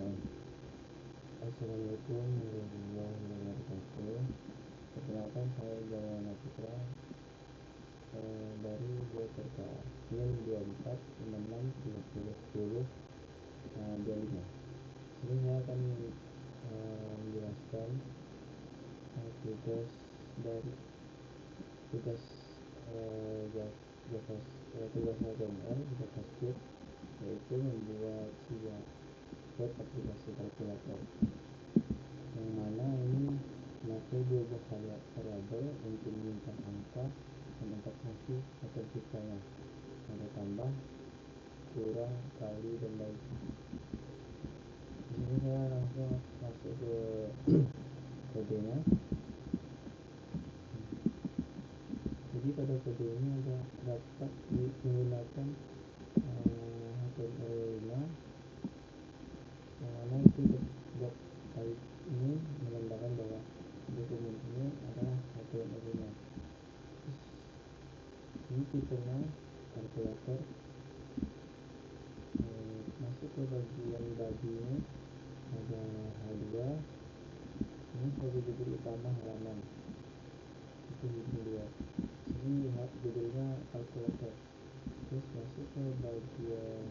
Assalamualaikum warahmatullahi wabarakatuh. Perkenalkan, saya Jamal Putra dari BPK NIM 2456301025. Sini saya akan menjelaskan tugas dari tugas tugas HTML JavaScript, yaitu membuat sebuah web aplikasi kalkulator, yang mana ini memakai dua buah variabel untuk menyimpan angka dan interpretasi matematikanya, ada tambah, kurang, kali, dan bagi. Di sini saya langsung masuk ke kodenya. Jadi pada kode ini dapat menggunakan HTML5, yang mana itu blok type ini menandakan bahwa dokumen ini adalah HTML5. Ini tipenya kalkulator. Masuk ke bagian bodinya, ada H2. Ini sebagai judul utama halaman, itu judul 2. Sini lihat judulnya kalkulator. Terus masuk ke bagian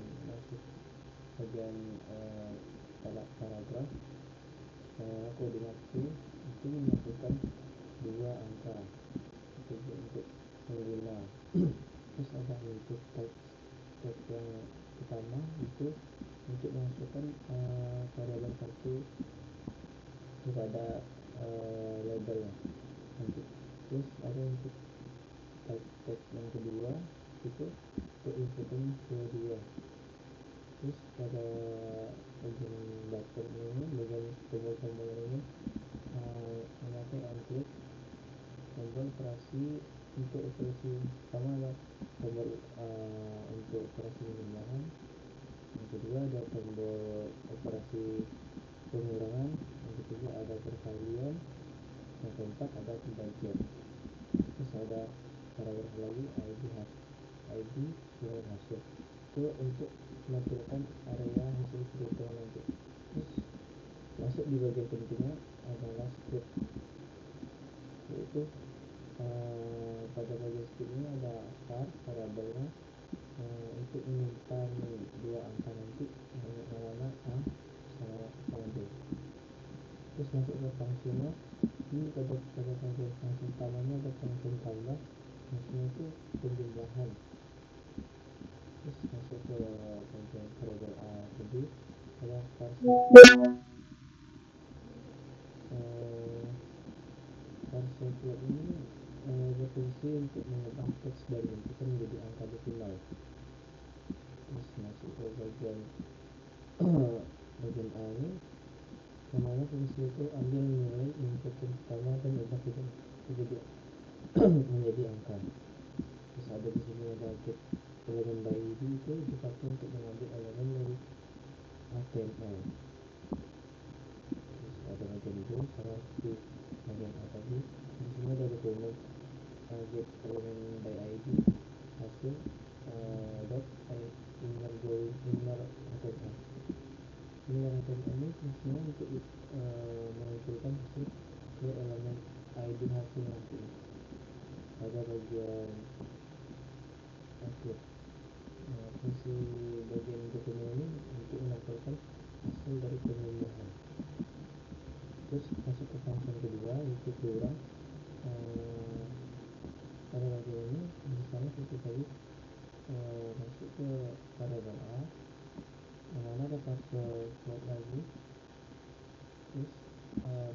paragraf, koordinasi itu memasukkan dua angka untuk pengguna. Terus ada input teks yang pertama itu untuk memasukkan variabel satu kepada labelnya. Terus ada input teks yang kedua itu untuk inputan kedua. Terus pada bagian button ini, bagian tombol-tombol ini memakai encrypt, tombol operasi untuk operasi pertama ada tombol untuk operasi penambahan, yang kedua ada tombol operasi pengurangan, yang ketiga ada perkalian, yang keempat ada pembagian. Terus ada paragraf lagi, ID surat hasil, itu untuk menampilkan area hasil perhitungan nanti. Terus masuk di bagian pentingnya adalah script, yaitu pada bagian script ini ada var variabelnya untuk menyimpan dua angka nanti, yang mana A sama B. Terus masuk ke fungsinya. Ini pada bagian fungsi utamanya ada fungsi tambah, fungsinya itu penjumlahan. Terus masuk ke bagian variabel A tadi, ada parseplot ini berfungsi untuk mengubah teks dari inputan menjadi angka desimal. Terus masuk ke bagian bagian A ini, yang mana fungsi itu ambil nilai inputan pertama dan ubah menjadi menjadi angka. Terus ada di sini ada get elemen by id, itu dipakai untuk mengambil elemen dari HTML. Terus ada bagian do sama seperti bagian A tadi. Di sini ada dokumen get elemen by id hasil dot inner HTML. Inner HTML ini fungsinya untuk mengumpulkan hasil ke elemen id hasil nanti. Ada bagian akhir. Fungsi bagian dokumen ini untuk menampilkan hasil dari penjumlahan. Terus masuk ke fungsi kedua, yaitu kurang. Pada bagian ini sama seperti tadi, masuk ke variabel A, yang mana ada parse plot lagi. Terus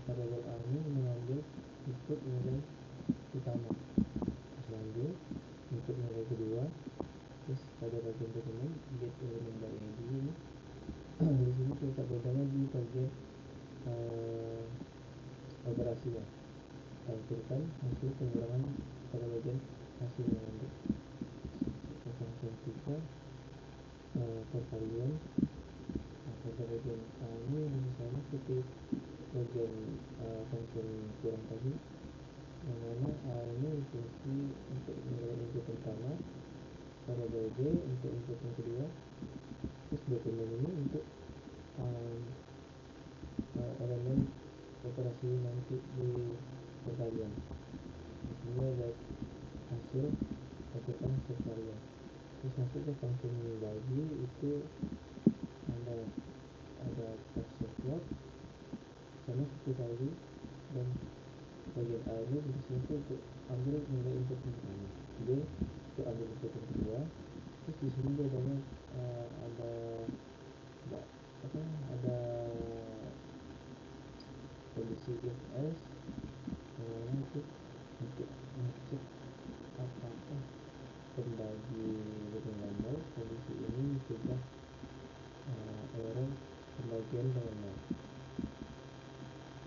variabel A ini mengambil input nilai utama, terus lanjut input nilai kedua. Terus pada bagian dokumen get elemen by id ini di sini terletak bedanya di bagian operasinya, tampilkan hasil pengurangan pada bagian hasilnya nanti. Ke fungsi 3, perkalian. Pada bagian A ini masih sama seperti bagian fungsi kurang tadi, yang mana A ini fungsi untuk nilai input pertama, variabel B untuk input yang kedua. Terus dokumen ini untuk nanti di pencarian. Di sini ada hasil lakukan pencarian. Terus masuk ke function lagi, itu ada parser plot sama seperti tadi, dan bagian A ini dikasih untuk ambil nilai input yang pertama, B untuk ambil input yang kedua. Terus di sini dia banyak ada ada kondisi if else yang mana itu untuk ngecek apakah pembagi dengan nol, kondisi ini mencegah error pembagian dengan nol.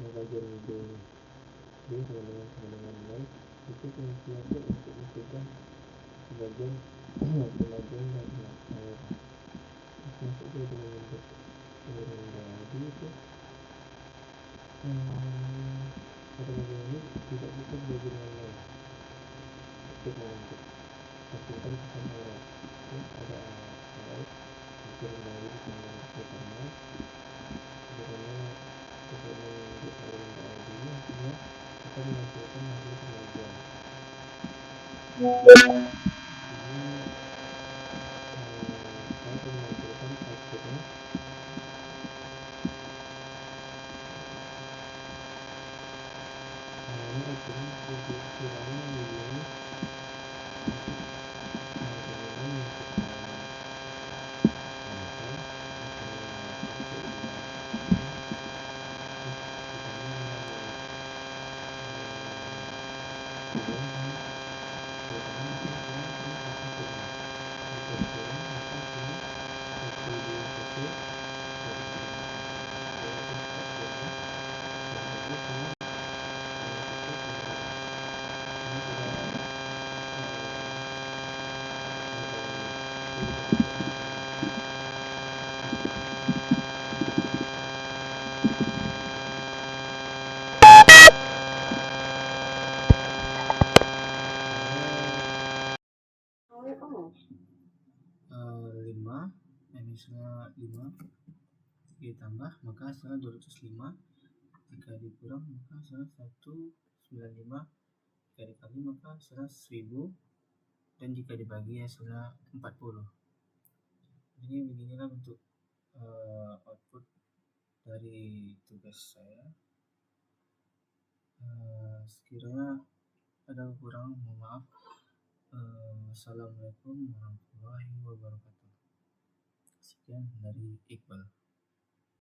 Yang bagian B sama dengan nol itu fungsinya untuk mencegah pembagian pembagian dan error. Terus masuk ke dengan bentuk lagi itu pada bagian ini tidak bisa dibagi dengan nol. Ketik nanti pastikan pesan error. Terus ada error turun lagi di sini dengan nol. Sebenarnya kemudian ini artinya akan menghasilkan hasil pembagian. Ini saya akan menghasilkan outputnya. Ini outputnya kiranya begini. Misalnya 5 ditambah maka hasilnya 205, jika dikurang maka hasilnya 195, jika dikali maka hasilnya 1000, dan jika dibagi hasilnya 40. Jadi beginilah bentuk output dari tugas saya. Sekiranya ada kekurangan mohon maaf. Assalamualaikum warahmatullahi wabarakatuh. Sekian dari Iqbal.